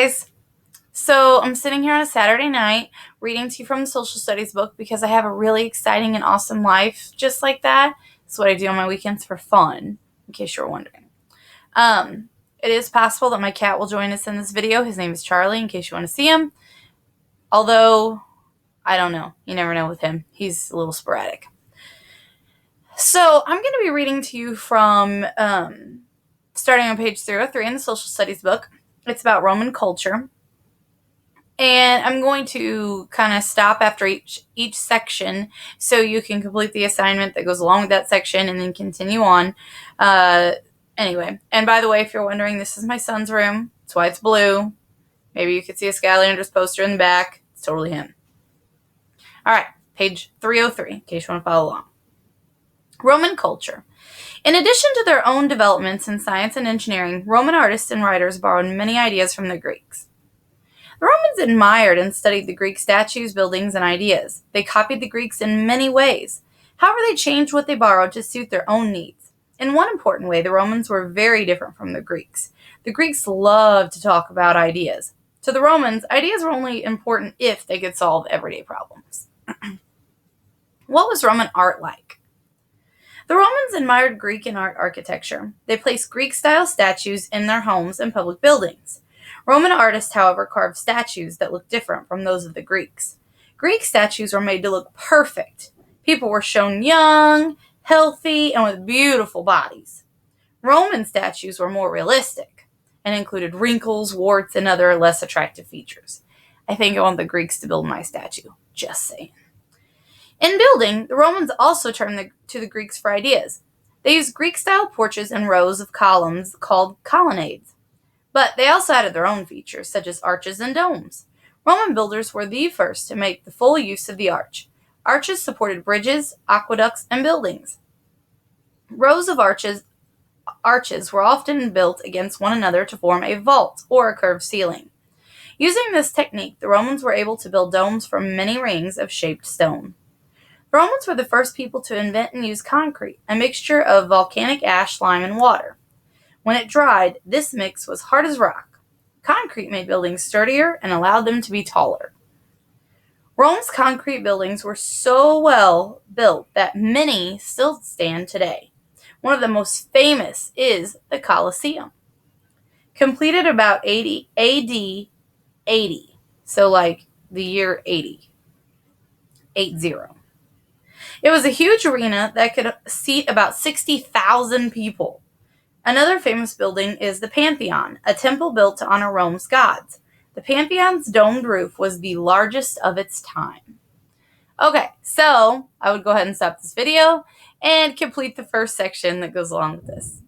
Guys, so I'm sitting here on a Saturday night reading to you from the social studies book because I have a really exciting and awesome life just like that. It's what I do on my weekends for fun, in case you're wondering. It is possible that my cat will join us in this video. His name is Charlie, in case you want to see him. Although, I don't know. You never know with him. He's a little sporadic. So I'm going to be reading to you from starting on page 303 in the social studies book. It's about Roman culture. And I'm going to kind of stop after each section so you can complete the assignment that goes along with that section and then continue on. Anyway, and by the way, if you're wondering, this is my son's room. That's why it's blue. Maybe you could see a Skylanders poster in the back. It's totally him. All right, page 303, in case you want to follow along. Roman culture. In addition to their own developments in science and engineering, Roman artists and writers borrowed many ideas from the Greeks. The Romans admired and studied the Greek statues, buildings, and ideas. They copied the Greeks in many ways. However, they changed what they borrowed to suit their own needs. In one important way, the Romans were very different from the Greeks. The Greeks loved to talk about ideas. To the Romans, ideas were only important if they could solve everyday problems. What was Roman art like? The Romans admired Greek and art architecture. They placed Greek-style statues in their homes and public buildings. Roman artists, however, carved statues that looked different from those of the Greeks. Greek statues were made to look perfect. People were shown young, healthy, and with beautiful bodies. Roman statues were more realistic and included wrinkles, warts, and other less attractive features. I think I want the Greeks to build my statue. Just saying. In building, the Romans also turned to the Greeks for ideas. They used Greek-style porches and rows of columns called colonnades. But they also added their own features, such as arches and domes. Roman builders were the first to make the full use of the arch. Arches supported bridges, aqueducts, and buildings. Rows of arches were often built against one another to form a vault or a curved ceiling. Using this technique, the Romans were able to build domes from many rings of shaped stone. The Romans were the first people to invent and use concrete, a mixture of volcanic ash, lime, and water. When it dried, this mix was hard as rock. Concrete made buildings sturdier and allowed them to be taller. Rome's concrete buildings were so well built that many still stand today. One of the most famous is the Colosseum. Completed about AD 80, so like the year 80. It was a huge arena that could seat about 60,000 people. Another famous building is the Pantheon, a temple built to honor Rome's gods. The Pantheon's domed roof was the largest of its time. Okay, so I would go ahead and stop this video and complete the first section that goes along with this.